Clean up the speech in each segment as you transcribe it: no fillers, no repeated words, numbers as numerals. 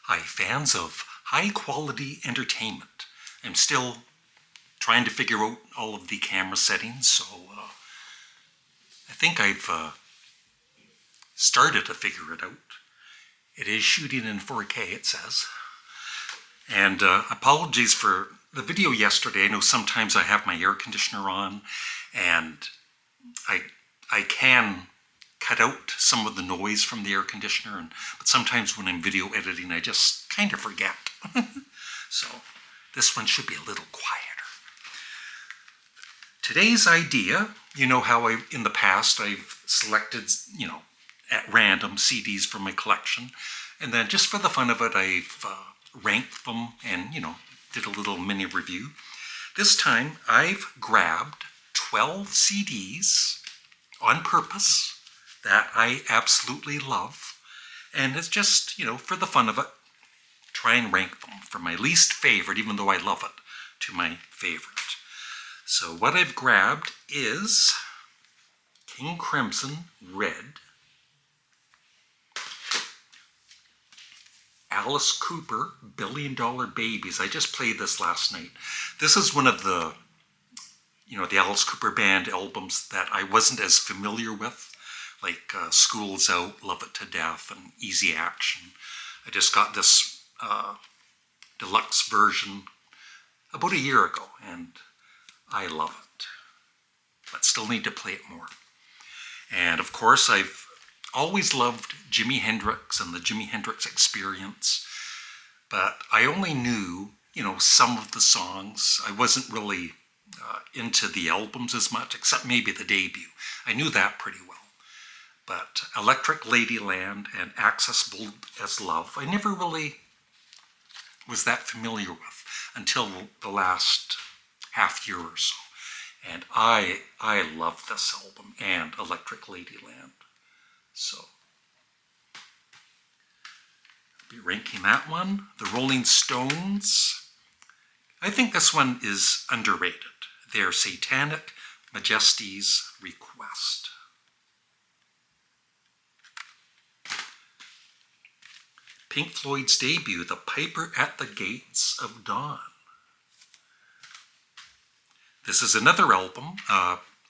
Hi, fans of high-quality entertainment. I'm still trying to figure out all of the camera settings, so I think I've started to figure it out. It is shooting in 4K, it says. And apologies for the video yesterday. I know sometimes I have my air conditioner on, and I can cut out some of the noise from the air conditioner, but sometimes when I'm video editing, I just kind of forget. So this one should be a little quieter. Today's idea, you know how in the past I've selected, at random CDs from my collection, and then just for the fun of it, I've ranked them and, did a little mini review. This time I've grabbed 12 CDs on purpose that I absolutely love, and it's just, for the fun of it, try and rank them from my least favorite, even though I love it, to my favorite. So what I've grabbed is King Crimson Red, Alice Cooper, $Billion Babies. I just played this last night. This is one of the, the Alice Cooper Band albums that I wasn't as familiar with, like School's Out, Love It to Death, and Easy Action. I just got this deluxe version about a year ago, and I love it, but still need to play it more. And of course, I've always loved Jimi Hendrix and the Jimi Hendrix Experience, but I only knew, some of the songs. I wasn't really into the albums as much, except maybe the debut. I knew that pretty well. But Electric Ladyland and Accessible as Love, I never really was that familiar with until the last half year or so. And I love this album and Electric Ladyland. So I'll be ranking that one. The Rolling Stones, I think this one is underrated. Their Satanic Majesty's Request. Pink Floyd's debut, The Piper at the Gates of Dawn. This is another album.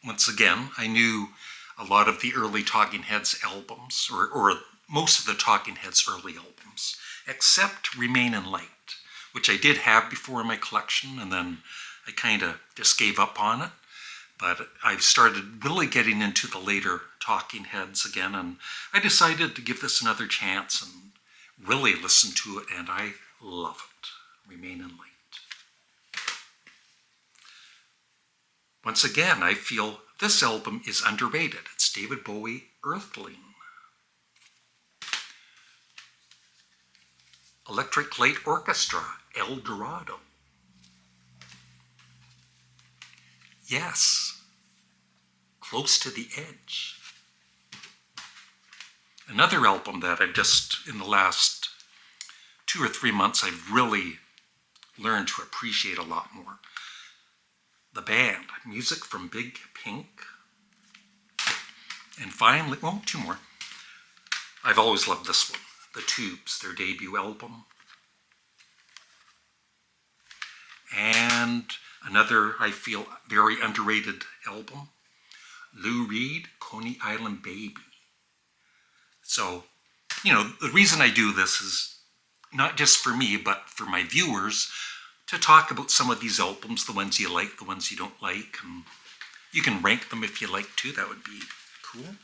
Once again, I knew a lot of the early Talking Heads albums, or most of the Talking Heads early albums, except Remain in Light, which I did have before in my collection, and then I kind of just gave up on it. But I've started really getting into the later Talking Heads again, and I decided to give this another chance and really listen to it, and I love it. Remain in Light. Once again, I feel this album is underrated. It's David Bowie, Earthling. Electric Light Orchestra, El Dorado. Yes, Close to the Edge. Another album that I've just, in the last 2 or 3 months, I've really learned to appreciate a lot more. The Band, music from Big Pink. And finally, well, 2 more. I've always loved this one, The Tubes, their debut album. And another, I feel, very underrated album, Lou Reed, Coney Island Baby. So, the reason I do this is not just for me, but for my viewers, to talk about some of these albums, the ones you like, the ones you don't like, and you can rank them if you like to. That would be cool.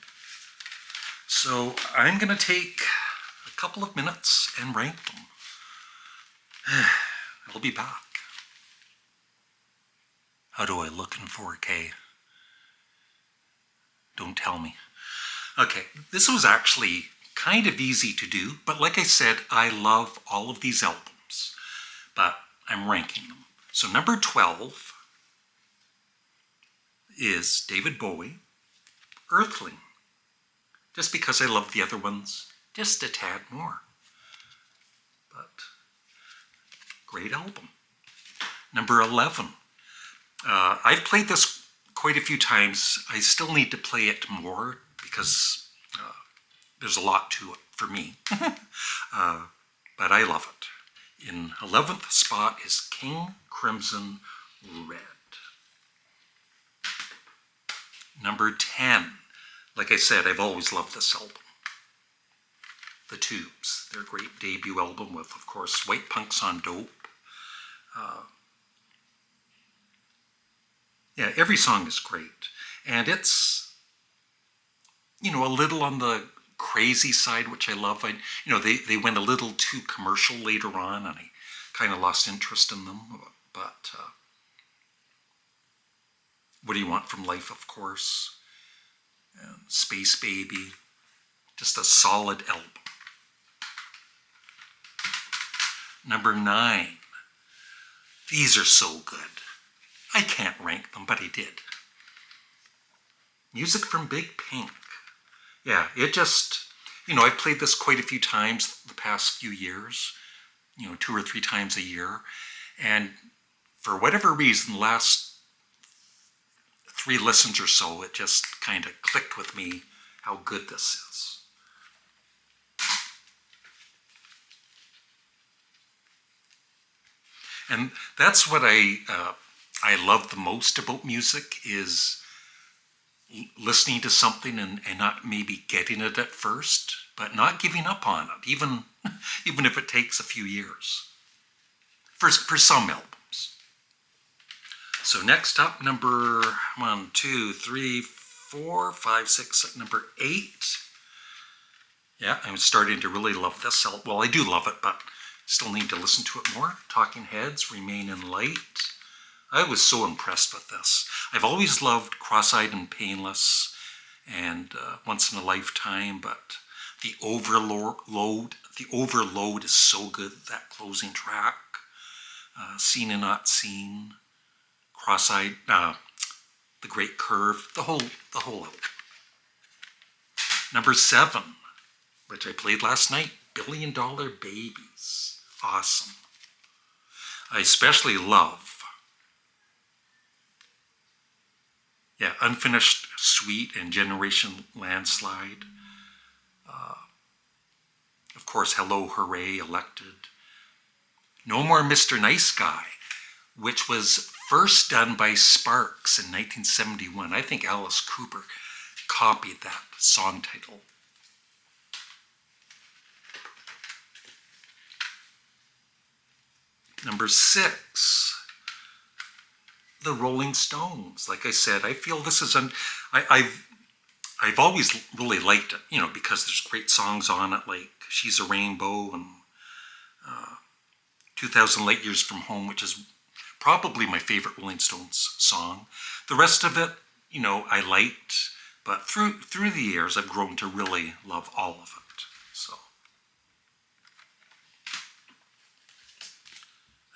So I'm going to take a couple of minutes and rank them. I'll be back. How do I look in 4K? Don't tell me. Okay, this was actually kind of easy to do, but like I said, I love all of these albums, but I'm ranking them. So number 12 is David Bowie, Earthling, just because I love the other ones just a tad more. But great album. Number 11. I've played this quite a few times. I still need to play it more because there's a lot to it for me. but I love it. In 11th spot is King Crimson Red. Number 10. Like I said, I've always loved this album. The Tubes, their great debut album with, of course, White Punks on Dope. Yeah, every song is great. And it's, a little on the crazy side, which I love. They went a little too commercial later on, and I kind of lost interest in them. But What Do You Want From Life, of course. And Space Baby. Just a solid album. Number 9. These are so good. I can't rank them, but I did. Music from Big Pink. Yeah, it just, I've played this quite a few times the past few years, 2 or 3 times a year. And for whatever reason, the last 3 listens or so, it just kind of clicked with me how good this is. And that's what I love the most about music, is listening to something and not maybe getting it at first, but not giving up on it, even if it takes a few years, for some albums. So next up, number 1, 2, 3, 4, 5, 6, number 8. Yeah, I'm starting to really love this album. Well, I do love it, but still need to listen to it more. Talking Heads, Remain in Light. I was so impressed with this. I've always loved Cross-Eyed and Painless and Once in a Lifetime, but the Overload is so good, that closing track. Seen and Not Seen, Cross-Eyed, The Great Curve, the whole album. Number 7, which I played last night, $1 Billion Babies. Awesome. I especially love Unfinished Suite and Generation Landslide. Of course, Hello, Hooray, Elected. No More Mr. Nice Guy, which was first done by Sparks in 1971. I think Alice Cooper copied that song title. Number 6. The Rolling Stones. Like I said, I feel this is I've always really liked it, because there's great songs on it, like She's a Rainbow and 2,000 Light Years from Home, which is probably my favorite Rolling Stones song. The rest of it, I liked, but through the years, I've grown to really love all of it. So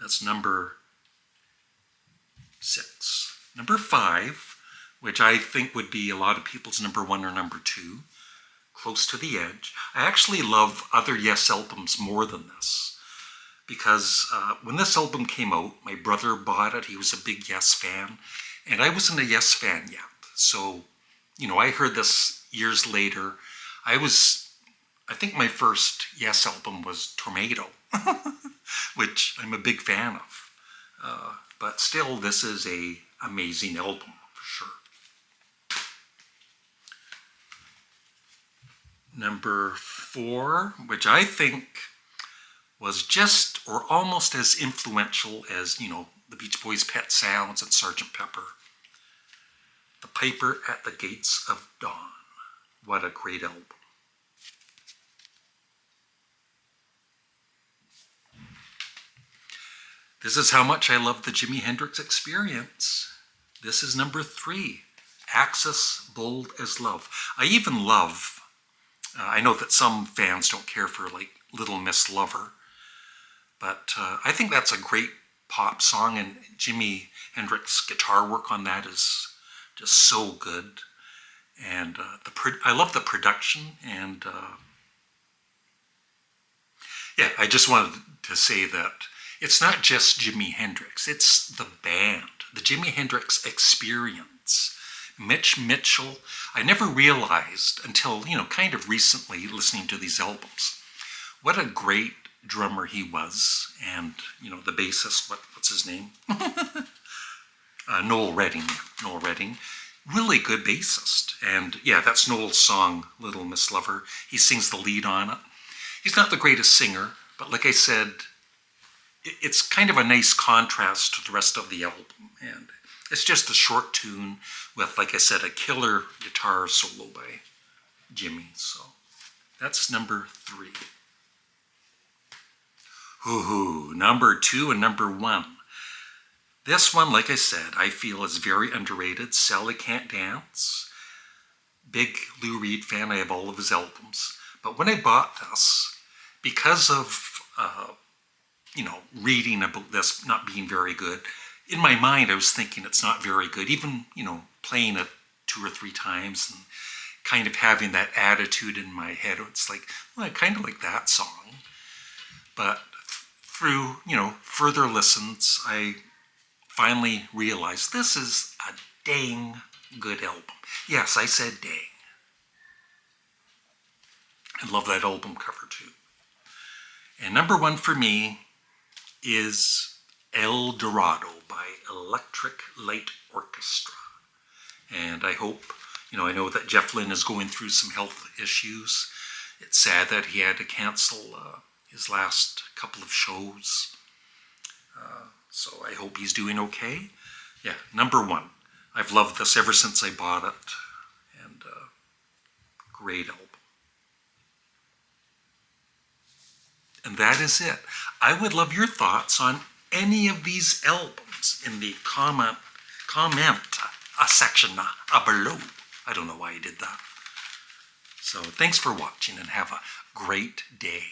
that's number 6. Number 5, which I think would be a lot of people's number 1 or number 2, Close to the Edge. I actually love other Yes albums more than this, because when this album came out, my brother bought it. He was a big Yes fan, and I wasn't a Yes fan yet. So, I heard this years later. I think my first Yes album was Tornado, which I'm a big fan of. But still, this is an amazing album, for sure. Number 4, which I think was just or almost as influential as, the Beach Boys' Pet Sounds and Sgt. Pepper. The Piper at the Gates of Dawn. What a great album. This is how much I love the Jimi Hendrix Experience. This is number 3, Axis Bold as Love. I even love, I know that some fans don't care for like Little Miss Lover, but I think that's a great pop song, and Jimi Hendrix's guitar work on that is just so good. And I love the production, and I just wanted to say that it's not just Jimi Hendrix, it's the band, the Jimi Hendrix Experience. Mitch Mitchell, I never realized until, kind of recently listening to these albums, what a great drummer he was, and the bassist. What's his name? Noel Redding. Noel Redding, really good bassist. And yeah, that's Noel's song, Little Miss Lover. He sings the lead on it. He's not the greatest singer, but like I said, it's kind of a nice contrast to the rest of the album. And it's just a short tune with, like I said, a killer guitar solo by Jimmy. So that's number 3. Hoo-hoo, number 2 and number 1. This one, like I said, I feel is very underrated. Sally Can't Dance. Big Lou Reed fan. I have all of his albums. But when I bought this, because of, reading about this not being very good, in my mind I was thinking it's not very good. Even, playing it 2 or 3 times and kind of having that attitude in my head. It's like, well, I kind of like that song. But through, further listens, I finally realized this is a dang good album. Yes, I said dang. I love that album cover too. And number 1 for me is El Dorado by Electric Light Orchestra. And I hope, I know that Jeff Lynne is going through some health issues. It's sad that he had to cancel his last couple of shows. So I hope he's doing okay. Yeah, number 1. I've loved this ever since I bought it. And great album. And that is it. I would love your thoughts on any of these albums in the comment section below. I don't know why I did that. So thanks for watching and have a great day.